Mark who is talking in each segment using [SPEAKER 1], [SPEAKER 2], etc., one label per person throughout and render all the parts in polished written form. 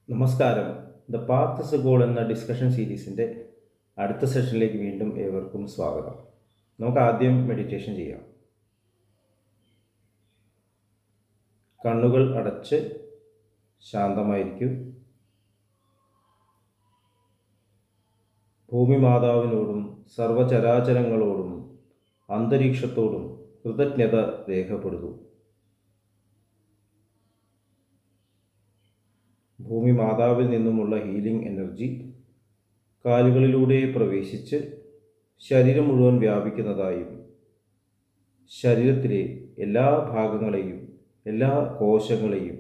[SPEAKER 1] നമസ്കാരം. The path is A goal എന്ന discussion സീരീസിൻ്റെ അടുത്ത സെഷനിലേക്ക് വീണ്ടും ഏവർക്കും സ്വാഗതം. നമുക്ക് ആദ്യം മെഡിറ്റേഷൻ ചെയ്യാം. കണ്ണുകൾ അടച്ച് ശാന്തമായിരിക്കും. ഭൂമി മാതാവിനോടും സർവചരാചരങ്ങളോടും അന്തരീക്ഷത്തോടും കൃതജ്ഞത രേഖപ്പെടുത്തൂ. ഭൂമി മാതാവിൽ നിന്നുമുള്ള ഹീലിംഗ് എനർജി കാലുകളിലൂടെ പ്രവേശിച്ച് ശരീരം മുഴുവൻ വ്യാപിക്കുന്നതായും ശരീരത്തിലെ എല്ലാ ഭാഗങ്ങളെയും എല്ലാ കോശങ്ങളെയും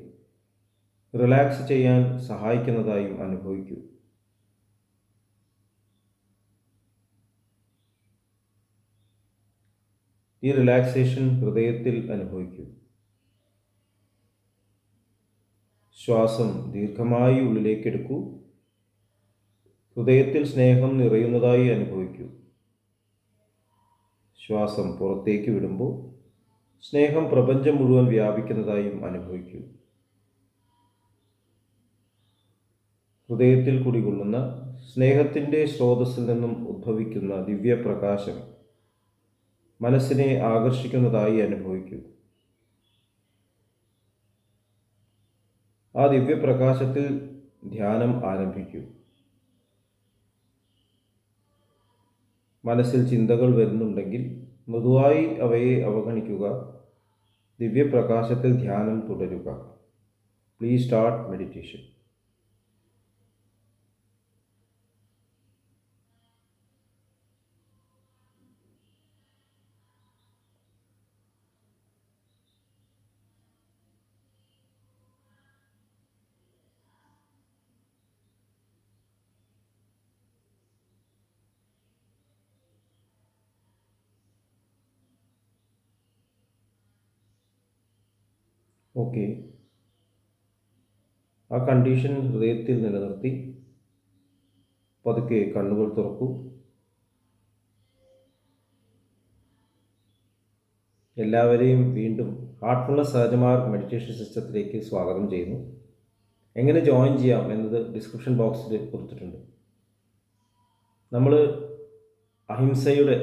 [SPEAKER 1] റിലാക്സ് ചെയ്യാൻ സഹായിക്കുന്നതായും അനുഭവിക്കൂ. ഈ റിലാക്സേഷൻ ഹൃദയത്തിൽ അനുഭവിക്കൂ. ശ്വാസം ദീർഘമായി ഉള്ളിലേക്കെടുക്കൂ. ഹൃദയത്തിൽ സ്നേഹം നിറയുന്നതായി അനുഭവിക്കൂ. ശ്വാസം പുറത്തേക്ക് വിടുമ്പോൾ സ്നേഹം പ്രപഞ്ചം മുഴുവൻ വ്യാപിക്കുന്നതായും അനുഭവിക്കൂ. ഹൃദയത്തിൽ കുടികൊള്ളുന്ന സ്നേഹത്തിൻ്റെ സ്രോതസ്സിൽ നിന്നും ഉദ്ഭവിക്കുന്ന ദിവ്യപ്രകാശം മനസ്സിനെ ആകർഷിക്കുന്നതായി അനുഭവിക്കൂ. ആ ദിവ്യപ്രകാശത്തിൽ ധ്യാനം ആരംഭിക്കൂ. മനസ്സിൽ ചിന്തകൾ വരുന്നുണ്ടെങ്കിൽ മൃദുവായി അവയെ അവഗണിക്കുക. ദിവ്യപ്രകാശത്തിൽ ധ്യാനം തുടരുക. Please start meditation. ഓക്കെ, ആ കണ്ടീഷൻ ഹൃദയത്തിൽ നിലനിർത്തി പതുക്കെ കണ്ണുകൾ തുറക്കൂ. എല്ലാവരെയും വീണ്ടും ഹാർട്ട്ഫുൾനെസ് സഹജമാർ മെഡിറ്റേഷൻ സിസ്റ്റത്തിലേക്ക് സ്വാഗതം ചെയ്യുന്നു. എങ്ങനെ ജോയിൻ ചെയ്യാം എന്നത് ഡിസ്ക്രിപ്ഷൻ ബോക്സിൽ കൊടുത്തിട്ടുണ്ട്. നമ്മൾ അഹിംസയുടെ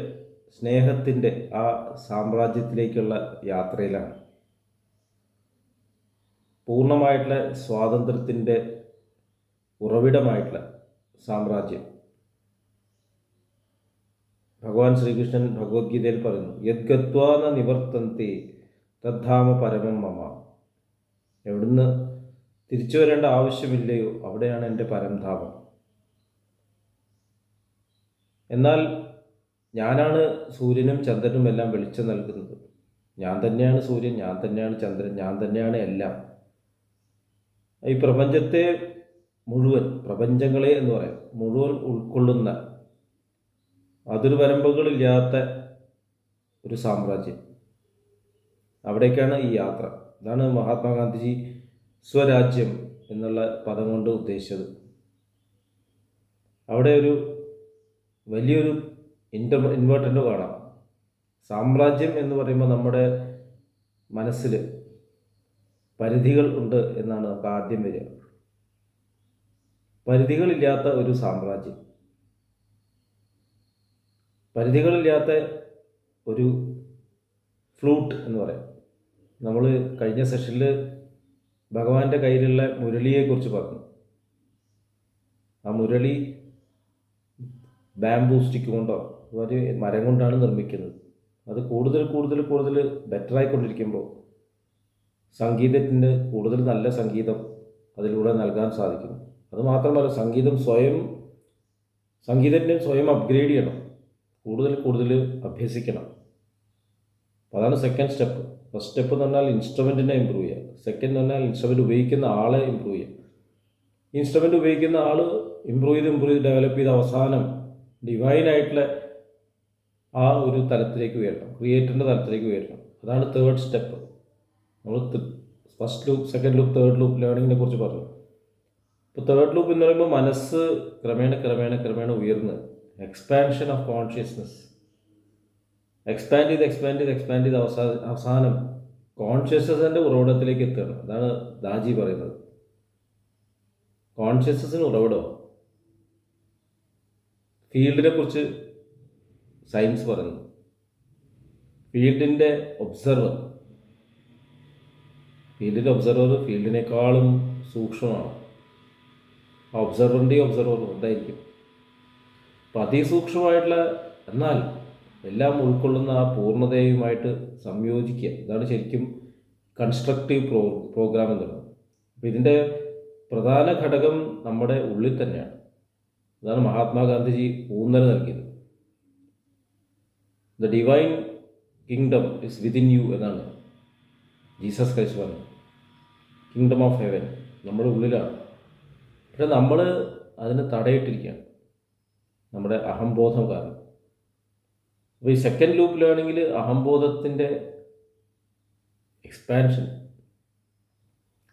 [SPEAKER 1] സ്നേഹത്തിൻ്റെ ആ സാമ്രാജ്യത്തിലേക്കുള്ള യാത്രയിലാണ്. പൂർണ്ണമായിട്ടുള്ള സ്വാതന്ത്ര്യത്തിൻ്റെ ഉറവിടമായിട്ടുള്ള സാമ്രാജ്യം. ഭഗവാൻ ശ്രീകൃഷ്ണൻ ഭഗവത്ഗീതയിൽ പറയുന്നു, യദ്ഗത്വാന നിവർത്തന്തി തദ്ധാമ പരമം മമ. എവിടുന്ന് തിരിച്ചു വരേണ്ട ആവശ്യമില്ലയോ അവിടെയാണ് എൻ്റെ പരംധാമം. എന്നാൽ ഞാനാണ് സൂര്യനും ചന്ദ്രനും എല്ലാം വെളിച്ചം നൽകുന്നത്. ഞാൻ തന്നെയാണ് സൂര്യൻ, ഞാൻ തന്നെയാണ് ചന്ദ്രൻ, ഞാൻ തന്നെയാണ് എല്ലാം. ഈ പ്രപഞ്ചത്തെ മുഴുവൻ, പ്രപഞ്ചങ്ങളെ എന്ന് പറയാം, മുഴുവൻ ഉൾക്കൊള്ളുന്ന അതിർവരമ്പുകളില്ലാത്ത ഒരു സാമ്രാജ്യം. അവിടേക്കാണ് ഈ യാത്ര. ഇതാണ് മഹാത്മാഗാന്ധിജി സ്വരാജ്യം എന്നുള്ള പദം കൊണ്ട് ഉദ്ദേശിച്ചത്. അവിടെ ഒരു വലിയൊരു ഇൻവേർട്ടൻ്റ് കാണാം. സാമ്രാജ്യം എന്ന് പറയുമ്പോൾ നമ്മുടെ മനസ്സിൽ പരിധികൾ ഉണ്ട് എന്നാണ് നമുക്ക് ആദ്യം വരിക. പരിധികളില്ലാത്ത ഒരു സാമ്രാജ്യം, പരിധികളില്ലാത്ത ഒരു ഫ്ലൂട്ട് എന്ന് പറയാം. നമ്മൾ കഴിഞ്ഞ സെഷനിൽ ഭഗവാന്റെ കയ്യിലുള്ള മുരളിയെക്കുറിച്ച് പറഞ്ഞു. ആ മുരളി ബാംബൂ സ്റ്റിക്ക് കൊണ്ടോ ഒരു മരം കൊണ്ടാണ് നിർമ്മിക്കുന്നത്. അത് കൂടുതൽ കൂടുതൽ കൂടുതൽ ബെറ്ററായിക്കൊണ്ടിരിക്കുമ്പോൾ സംഗീതത്തിന് കൂടുതൽ നല്ല സംഗീതം അതിലൂടെ നൽകാൻ സാധിക്കുന്നു. അതുമാത്രമല്ല, സംഗീതത്തിന് സ്വയം അപ്ഗ്രേഡ് ചെയ്യണം, കൂടുതൽ കൂടുതൽ അഭ്യസിക്കണം. അതാണ് സെക്കൻഡ് സ്റ്റെപ്പ്. ഫസ്റ്റ് സ്റ്റെപ്പ് എന്ന് പറഞ്ഞാൽ ഇൻസ്ട്രുമെൻറ്റിനെ ഇമ്പ്രൂവ് ചെയ്യുക. സെക്കൻഡ് എന്ന് പറഞ്ഞാൽ ഇൻസ്ട്രുമെൻറ്റ് ഉപയോഗിക്കുന്ന ആളെ ഇമ്പ്രൂവ് ചെയ്യുക. ഇൻസ്ട്രുമെൻറ്റ് ഉപയോഗിക്കുന്ന ആൾ ഇമ്പ്രൂവ് ചെയ്ത് ഡെവലപ്പ് ചെയ്ത് അവസാനം ഡിവൈനായിട്ടുള്ള ആ ഒരു തലത്തിലേക്ക് ഉയരണം, ക്രിയേറ്ററിൻ്റെ തലത്തിലേക്ക് ഉയരണം. അതാണ് തേർഡ് സ്റ്റെപ്പ്. നമ്മൾ first loop, second loop, third loop ലേണിങ്ങിനെ കുറിച്ച് പറഞ്ഞു. ഇപ്പോൾ തേർഡ് ലൂപ്പ് എന്ന് പറയുമ്പോൾ മനസ്സ് ക്രമേണ ക്രമേണ ക്രമേണ ഉയർന്ന് എക്സ്പാൻഷൻ ഓഫ് കോൺഷ്യസ്നെസ്, എക്സ്പാൻഡ് ചെയ്ത് അവസാനം കോൺഷ്യസ്നെസ്സിൻ്റെ ഉറവിടത്തിലേക്ക് എത്തുകയാണ്. അതാണ് ദാജി പറയുന്നത്. കോൺഷ്യസ്നസ്സിന് ഉറവിടം. ഫീൽഡിനെ കുറിച്ച് സയൻസ് പറയുന്നു. ഫീൽഡിൻ്റെ ഒബ്സർവർ ഫീൽഡിനേക്കാളും സൂക്ഷ്മമാണ്. ആ ഒബ്സർവർ ഉണ്ടായിരിക്കും. അപ്പം അതിസൂക്ഷ്മമായിട്ടുള്ള, എന്നാൽ എല്ലാം ഉൾക്കൊള്ളുന്ന ആ പൂർണ്ണതയുമായിട്ട് സംയോജിക്കുക, ഇതാണ് ശരിക്കും കൺസ്ട്രക്റ്റീവ് പ്രോഗ്രാം എന്നുള്ളത്. അപ്പം ഇതിൻ്റെ പ്രധാന ഘടകം നമ്മുടെ ഉള്ളിൽ തന്നെയാണ്. അതാണ് മഹാത്മാഗാന്ധിജി ഊന്നൽ നൽകിയത്. The divine kingdom is within you എന്നാണ് ജീസസ് ക്രൈസ്റ്റ് പറഞ്ഞത്. കിങ്ഡം ഓഫ് ഹെവൻ നമ്മുടെ ഉള്ളിലാണ്. പക്ഷെ നമ്മൾ അതിന് തടയിട്ടിരിക്കുകയാണ്, നമ്മുടെ അഹംബോധം കാരണം. അപ്പോൾ ഈ സെക്കൻഡ് ലൂപ്പിലാണെങ്കിൽ അഹംബോധത്തിൻ്റെ എക്സ്പാൻഷൻ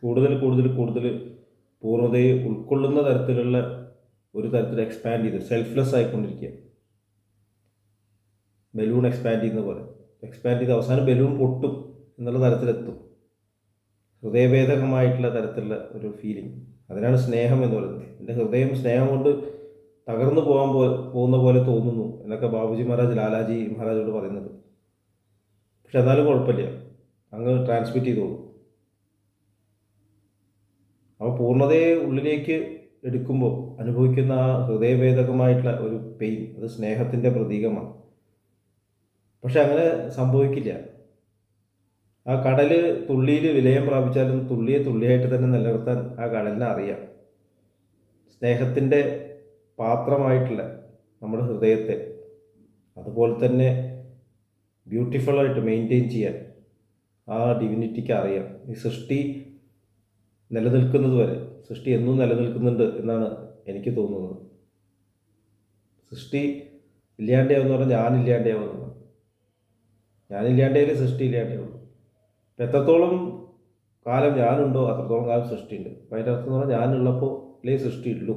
[SPEAKER 1] കൂടുതൽ പൂർണ്ണതയെ ഉൾക്കൊള്ളുന്ന തരത്തിലുള്ള ഒരു തരത്തിൽ എക്സ്പാൻഡ് ചെയ്ത് സെൽഫ്ലെസ് ആയിക്കൊണ്ടിരിക്കുക. ബലൂൺ എക്സ്പാൻഡ് ചെയ്യുന്ന പോലെ എക്സ്പാൻഡ് ചെയ്ത് അവസാനം ബലൂൺ പൊട്ടും എന്നുള്ള തരത്തിലെത്തും. ഹൃദയഭേദകമായിട്ടുള്ള തരത്തിലുള്ള ഒരു ഫീലിംഗ്, അതിനാണ് സ്നേഹം എന്ന് പറയുന്നത്. എൻ്റെ ഹൃദയം സ്നേഹം കൊണ്ട് തകർന്നു പോകുന്ന പോലെ തോന്നുന്നു എന്നൊക്കെ ബാബുജി മഹാരാജ് ലാലാജി മഹാരാജോട് പറയുന്നത്. പക്ഷെ എന്നാലും കുഴപ്പമില്ല, അങ്ങ് ട്രാൻസ്മിറ്റ് ചെയ്തോളൂ. അപ്പോൾ പൂർണ്ണതയെ ഉള്ളിലേക്ക് എടുക്കുമ്പോൾ അനുഭവിക്കുന്ന ആ ഹൃദയഭേദകമായിട്ടുള്ള ഒരു പെയിൻ, അത് സ്നേഹത്തിൻ്റെ പ്രതീകമാണ്. പക്ഷെ അങ്ങനെ സംഭവിക്കില്ല. ആ കടൽ തുള്ളിയിൽ വിലയം പ്രാപിച്ചാലും തുള്ളിയായിട്ട് തന്നെ നിലനിർത്താൻ ആ കടലിനെ അറിയാം. സ്നേഹത്തിൻ്റെ പാത്രമായിട്ടുള്ള നമ്മുടെ ഹൃദയത്തെ അതുപോലെ തന്നെ ബ്യൂട്ടിഫുള്ളായിട്ട് മെയിൻറ്റെയിൻ ചെയ്യാൻ ആ ഡിവിനിറ്റിക്ക് അറിയാം. ഈ സൃഷ്ടി നിലനിൽക്കുന്നത് വരെ, സൃഷ്ടി എന്നും നിലനിൽക്കുന്നുണ്ട് എന്നാണ് എനിക്ക് തോന്നുന്നത്. സൃഷ്ടി ഇല്ലാണ്ടാവുമെന്ന് പറഞ്ഞാൽ ഞാനില്ലാണ്ടാവുമെന്നാണ്. ഞാനില്ലാണ്ടായാലും സൃഷ്ടി ഇല്ലാണ്ടാവുള്ളൂ. അപ്പം എത്രത്തോളം കാലം ഞാനുണ്ടോ അത്രത്തോളം കാലം സൃഷ്ടിയുണ്ട്. അപ്പം അതിൻ്റെ അർത്ഥം എന്ന് പറഞ്ഞാൽ ഞാനുള്ളപ്പോൾ അല്ലേ സൃഷ്ടിയുള്ളൂ,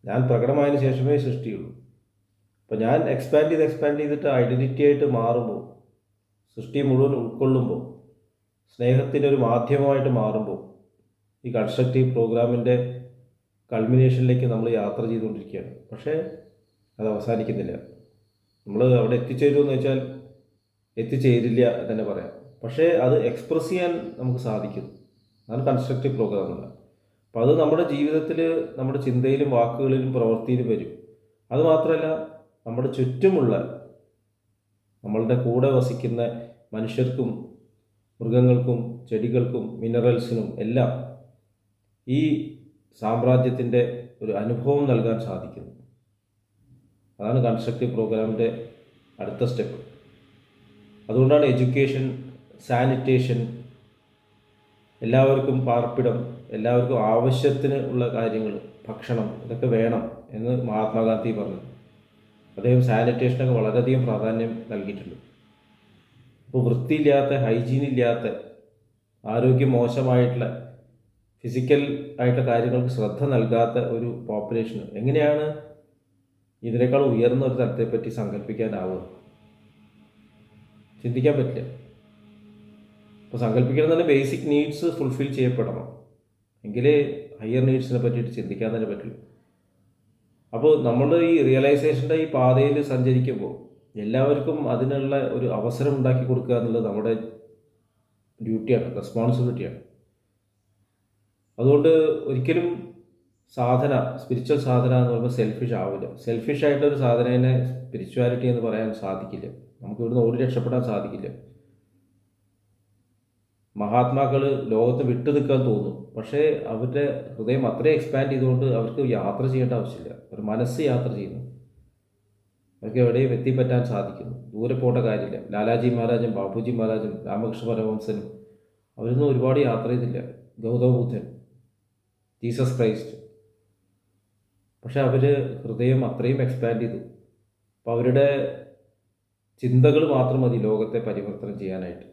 [SPEAKER 1] ഞാൻ പ്രകടമായതിനു ശേഷമേ സൃഷ്ടിയുള്ളൂ. അപ്പം ഞാൻ എക്സ്പാൻഡ് ചെയ്തിട്ട് ഐഡൻറ്റിറ്റി ആയിട്ട് മാറുമ്പോൾ, സൃഷ്ടി മുഴുവൻ ഉൾക്കൊള്ളുമ്പോൾ, സ്നേഹത്തിൻ്റെ ഒരു മാധ്യമമായിട്ട് മാറുമ്പോൾ, ഈ കൺസ്ട്രക്റ്റീവ് പ്രോഗ്രാമിൻ്റെ കൾമിനേഷനിലേക്ക് നമ്മൾ യാത്ര ചെയ്തുകൊണ്ടിരിക്കുകയാണ്. പക്ഷേ അത് അവസാനിക്കുന്നില്ല. നമ്മൾ അവിടെ എത്തിച്ചേരുമെന്ന് വെച്ചാൽ എത്തിച്ചേരില്ല എന്ന് തന്നെ പറയാം. പക്ഷേ അത് എക്സ്പ്രസ് ചെയ്യാൻ നമുക്ക് സാധിക്കും. അതാണ് കൺസ്ട്രക്റ്റീവ് പ്രോഗ്രാം എന്നുള്ളത്. അപ്പോൾ അത് നമ്മുടെ ജീവിതത്തിൽ, നമ്മുടെ ചിന്തയിലും വാക്കുകളിലും പ്രവൃത്തിയിലും വരും. അതുമാത്രമല്ല, നമ്മുടെ ചുറ്റുമുള്ള നമ്മളുടെ കൂടെ വസിക്കുന്ന മനുഷ്യർക്കും മൃഗങ്ങൾക്കും ചെടികൾക്കും മിനറൽസിനും എല്ലാം ഈ സാമ്രാജ്യത്തിൻ്റെ ഒരു അനുഭവം നൽകാൻ സാധിക്കുന്നു. അതാണ് കൺസ്ട്രക്റ്റീവ് പ്രോഗ്രാമിൻ്റെ അടുത്ത സ്റ്റെപ്പ്. അതുകൊണ്ടാണ് എഡ്യൂക്കേഷൻ, സാനിറ്റേഷൻ, എല്ലാവർക്കും പാർപ്പിടം, എല്ലാവർക്കും ആവശ്യത്തിന് ഉള്ള കാര്യങ്ങൾ, ഭക്ഷണം, ഇതൊക്കെ വേണം എന്ന് മഹാത്മാഗാന്ധി പറഞ്ഞു. അദ്ദേഹം സാനിറ്റേഷനൊക്കെ വളരെയധികം പ്രാധാന്യം നൽകിയിട്ടുണ്ട്. ഇപ്പോൾ വൃത്തിയില്ലാത്ത, ഹൈജീൻ ഇല്ലാത്ത, ആരോഗ്യം മോശമായിട്ടുള്ള, ഫിസിക്കൽ ആയിട്ടുള്ള കാര്യങ്ങൾക്ക് ശ്രദ്ധ നൽകാത്ത ഒരു പോപ്പുലേഷൻ എങ്ങനെയാണ് ഇതിനേക്കാൾ ഉയർന്ന ഒരു തലത്തെപ്പറ്റി സങ്കല്പിക്കാനാവുക? ചിന്തിക്കാൻ പറ്റില്ല. അപ്പോൾ സങ്കല്പിക്കണം തന്നെ ബേസിക് നീഡ്സ് ഫുൾഫിൽ ചെയ്യപ്പെടണം, എങ്കിലേ ഹയർ നീഡ്സിനെ പറ്റിയിട്ട് ചിന്തിക്കാൻ തന്നെ പറ്റുള്ളൂ. അപ്പോൾ നമ്മൾ ഈ റിയലൈസേഷൻ്റെ ഈ പാതയിൽ സഞ്ചരിക്കുമ്പോൾ എല്ലാവർക്കും അതിനുള്ള ഒരു അവസരം ഉണ്ടാക്കി കൊടുക്കുക എന്നുള്ളത് നമ്മുടെ ഡ്യൂട്ടിയാണ്, റെസ്പോൺസിബിലിറ്റിയാണ്. അതുകൊണ്ട് ഒരിക്കലും സാധന, സ്പിരിച്വൽ സാധന എന്ന് പറയുമ്പോൾ സെൽഫിഷ് ആവില്ല. സെൽഫിഷ് ആയിട്ടൊരു സാധനയെ സ്പിരിച്വാലിറ്റി എന്ന് പറയാൻ സാധിക്കില്ല. നമുക്ക് ഇവിടുന്ന് ഓടി രക്ഷപ്പെടാൻ സാധിക്കില്ല. മഹാത്മാക്കൾ ലോകത്ത് വിട്ടു നിൽക്കാൻ തോന്നും, പക്ഷേ അവരുടെ ഹൃദയം അത്രയും എക്സ്പാൻഡ് ചെയ്തുകൊണ്ട് അവർക്ക് യാത്ര ചെയ്യേണ്ട ആവശ്യമില്ല. ഒരു മനസ്സ് യാത്ര ചെയ്യുന്നു, അവർക്ക് എവിടെയും എത്തിപ്പറ്റാൻ സാധിക്കുന്നു. ദൂരെ പോകേണ്ട കാര്യമില്ല. ലാലാജി മഹാരാജും ബാബുജി മഹാരാജും രാമകൃഷ്ണ പരമഹംസനും അവരൊന്നും ഒരുപാട് യാത്ര ചെയ്തില്ല. ഗൗതമ ബുദ്ധൻ, ജീസസ് ക്രൈസ്റ്റ്, പക്ഷെ അവർ ഹൃദയം അത്രയും എക്സ്പാൻഡ് ചെയ്തു. അപ്പോൾ അവരുടെ ചിന്തകൾ മാത്രം മതി ലോകത്തെ പരിവർത്തനം ചെയ്യാനായിട്ട്.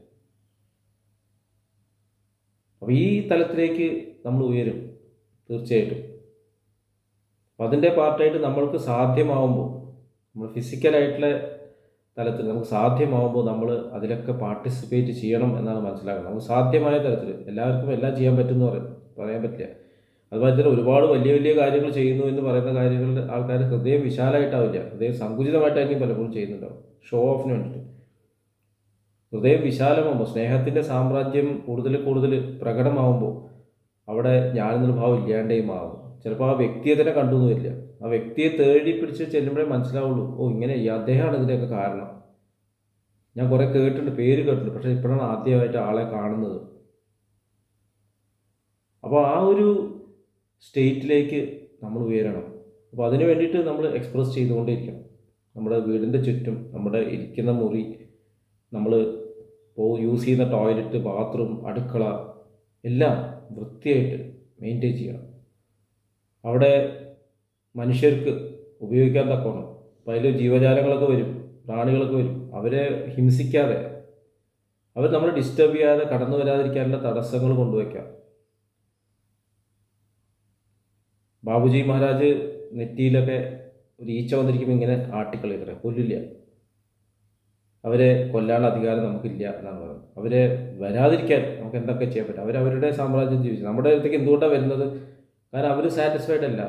[SPEAKER 1] അപ്പോൾ ഈ തലത്തിലേക്ക് നമ്മൾ ഉയരും തീർച്ചയായിട്ടും. അപ്പം അതിൻ്റെ പാർട്ടായിട്ട് നമ്മൾക്ക് സാധ്യമാവുമ്പോൾ, നമ്മൾ ഫിസിക്കലായിട്ടുള്ള തലത്തിൽ നമുക്ക് സാധ്യമാവുമ്പോൾ നമ്മൾ അതിലൊക്കെ പാർട്ടിസിപ്പേറ്റ് ചെയ്യണം എന്നാണ് മനസ്സിലാക്കുന്നത്. നമുക്ക് സാധ്യമായ തരത്തിൽ എല്ലാവർക്കും എല്ലാം ചെയ്യാൻ പറ്റുമെന്ന് പറയാൻ പറ്റില്ല. അതുപോലെ തന്നെ ഒരുപാട് വലിയ വലിയ കാര്യങ്ങൾ ചെയ്യുന്നു എന്ന് പറയുന്ന കാര്യങ്ങളിൽ ആൾക്കാർ ഹൃദയം വിശാലമായിട്ടാവില്ല, ഹൃദയം സങ്കുചിതമായിട്ടായിരിക്കും പലപ്പോഴും ചെയ്യുന്നുണ്ടാവും, ഷോ ഓഫിന് വേണ്ടിയിട്ട്. ഹൃദയം വിശാലമാകുമ്പോൾ, സ്നേഹത്തിൻ്റെ സാമ്രാജ്യം കൂടുതൽ കൂടുതൽ പ്രകടമാകുമ്പോൾ അവിടെ ഞാനെന്നൊരു ഭാവം ഇല്ലാണ്ടേ മാറും. ചിലപ്പോൾ ആ വ്യക്തിയെ തന്നെ കണ്ടുവെന്ന് വരില്ല, ആ വ്യക്തിയെ തേടി പിടിച്ച് ചെല്ലുമ്പോഴേ മനസ്സിലാവുള്ളൂ, ഓ ഇങ്ങനെ അദ്ദേഹമാണ് ഇതിൻ്റെയൊക്കെ കാരണം. ഞാൻ കുറേ കേട്ടിട്ടുണ്ട്, പേര് കേട്ടിട്ടുണ്ട്, പക്ഷേ ഇപ്പോഴാണ് ആദ്യമായിട്ട് ആളെ കാണുന്നത്. അപ്പോൾ ആ ഒരു സ്റ്റേറ്റിലേക്ക് നമ്മൾ ഉയരണം. അപ്പോൾ അതിന് വേണ്ടിയിട്ട് നമ്മൾ എക്സ്പ്രസ് ചെയ്തുകൊണ്ടേയിരിക്കണം. നമ്മുടെ വീടിൻ്റെ ചുറ്റും, നമ്മുടെ ഇരിക്കുന്ന മുറി, നമ്മൾ യൂസ് ചെയ്യുന്ന ടോയ്ലറ്റ്, ബാത്റൂം, അടുക്കള എല്ലാം വൃത്തിയായിട്ട് മെയിൻറ്റെയിൻ ചെയ്യണം. അവിടെ മനുഷ്യർക്ക് ഉപയോഗിക്കാൻ തക്കോണം. അപ്പോൾ അതിൽ ജീവജാലങ്ങളൊക്കെ വരും, പ്രാണികളൊക്കെ വരും. അവരെ ഹിംസിക്കാതെ, അവർ നമ്മൾ ഡിസ്റ്റർബ് ചെയ്യാതെ കടന്നു വരാതിരിക്കാനുള്ള തടസ്സങ്ങൾ കൊണ്ടുവയ്ക്കാം. ബാബുജി മഹാരാജ് നെറ്റിയിലൊക്കെ ഒരു ഈച്ച വന്നിരിക്കുമ്പോൾ ഇങ്ങനെ ആട്ടിക്കളിയത്ര, കൊല്ലില്ല. അവരെ കൊല്ലാനുള്ള അധികാരം നമുക്കില്ല എന്നാണ് പറയുന്നത്. അവരെ വരാതിരിക്കാൻ നമുക്ക് എന്തൊക്കെ ചെയ്യാൻ പറ്റും. അവരവരുടെ സാമ്രാജ്യം ജീവിച്ചു. നമ്മുടെ അടുത്തേക്ക് എന്തുകൊണ്ടാണ് വരുന്നത്? കാരണം അവർ സാറ്റിസ്ഫൈഡ് അല്ല,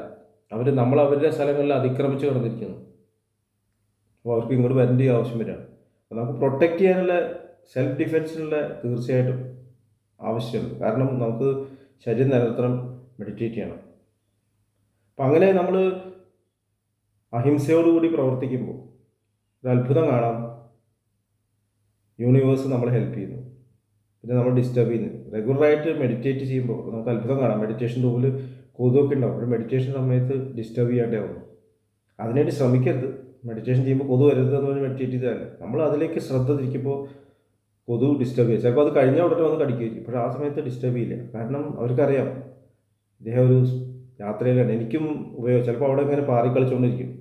[SPEAKER 1] നമ്മൾ അവരുടെ സ്ഥലങ്ങളിൽ അതിക്രമിച്ച് കിടന്നിരിക്കുന്നു. അപ്പോൾ അവർക്ക് ഇങ്ങോട്ട് വരേണ്ട ആവശ്യം വരികയാണ്. അപ്പോൾ നമുക്ക് പ്രൊട്ടക്റ്റ് ചെയ്യാനുള്ള, സെൽഫ് ഡിഫെൻസിനുള്ള തീർച്ചയായിട്ടും ആവശ്യമുണ്ട്. കാരണം നമുക്ക് ശരീരം നിരന്തരം മെഡിറ്റേറ്റ് ചെയ്യണം. അപ്പം അങ്ങനെ നമ്മൾ അഹിംസയോടുകൂടി പ്രവർത്തിക്കുമ്പോൾ ഒരു അത്ഭുതം കാണാം. യൂണിവേഴ്സ് നമ്മളെ ഹെൽപ്പ് ചെയ്യുന്നു, പിന്നെ നമ്മൾ ഡിസ്റ്റർബ് ചെയ്യുന്നു. റെഗുലറായിട്ട് മെഡിറ്റേറ്റ് ചെയ്യുമ്പോൾ നമുക്ക് അത്ഭുതം കാണാം. മെഡിറ്റേഷൻ റൂമിൽ കൊതുകൊക്കെ ഉണ്ടാവും, ഒരു മെഡിറ്റേഷൻ സമയത്ത് ഡിസ്റ്റർബ് ചെയ്യാണ്ടേ ആവുന്നു. അതിനായിട്ട് ശ്രമിക്കരുത്. മെഡിറ്റേഷൻ ചെയ്യുമ്പോൾ കൊതു വരരുത് എന്ന് പറഞ്ഞ് മെഡിറ്റേറ്റ് ചെയ്തതല്ല, നമ്മൾ അതിലേക്ക് ശ്രദ്ധ തിരിക്കുമ്പോൾ കൊതു ഡിസ്റ്റർബ് ചെയ്യുക. ചിലപ്പോൾ അത് കഴിഞ്ഞ ഉടനെ വന്ന് കടിക്കുകയായിരിക്കും, പക്ഷേ ആ സമയത്ത് ഡിസ്റ്റർബ് ചെയ്യില്ല. കാരണം അവർക്കറിയാം ഇദ്ദേഹം ഒരു യാത്രയിലാണ്, എനിക്കും ചിലപ്പോൾ അവിടെ ഇങ്ങനെ പാറിക്കളിച്ചുകൊണ്ടിരിക്കും.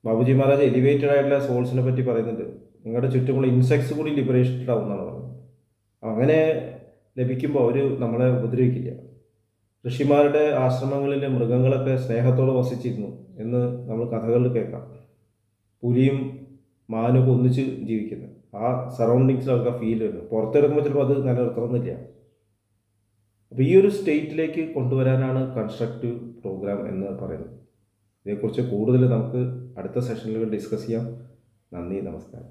[SPEAKER 1] ബാബുജി മഹാരാജ് എലിവേറ്റഡ് ആയിട്ടുള്ള സോൾസിനെ പറ്റി പറയുന്നുണ്ട്. നിങ്ങളുടെ ചുറ്റുമുള്ള ഇൻസെക്ട്സ് കൂടി ലിബറേഷൻഡ് ആവും എന്നാണ് പറയുന്നത്. അങ്ങനെ ലഭിക്കുമ്പോൾ അവർ നമ്മളെ ഉപദ്രവിക്കില്ല. ഋഷിമാരുടെ ആശ്രമങ്ങളിലെ മൃഗങ്ങളൊക്കെ സ്നേഹത്തോടെ വസിച്ചിരുന്നു എന്ന് നമ്മൾ കഥകളിൽ കേൾക്കാം. പുലിയും മാനൊക്കെ ഒന്നിച്ച് ജീവിക്കുന്നത്, ആ സറൗണ്ടിങ്സിൽ അവർക്ക് ഫീൽ വരുന്നു. പുറത്തെടുക്കുമ്പോൾ ചിലപ്പോൾ അത് നിലനിർത്തണമെന്നില്ല. അപ്പോൾ ഈ ഒരു സ്റ്റേറ്റിലേക്ക് കൊണ്ടുവരാനാണ് കൺസ്ട്രക്റ്റീവ് പ്രോഗ്രാം എന്ന് പറയുന്നത്. ഇതേക്കുറിച്ച് കൂടുതൽ നമുക്ക് അടുത്ത സെഷനിൽ ഡിസ്കസ് ചെയ്യാം. നന്ദി, നമസ്കാരം.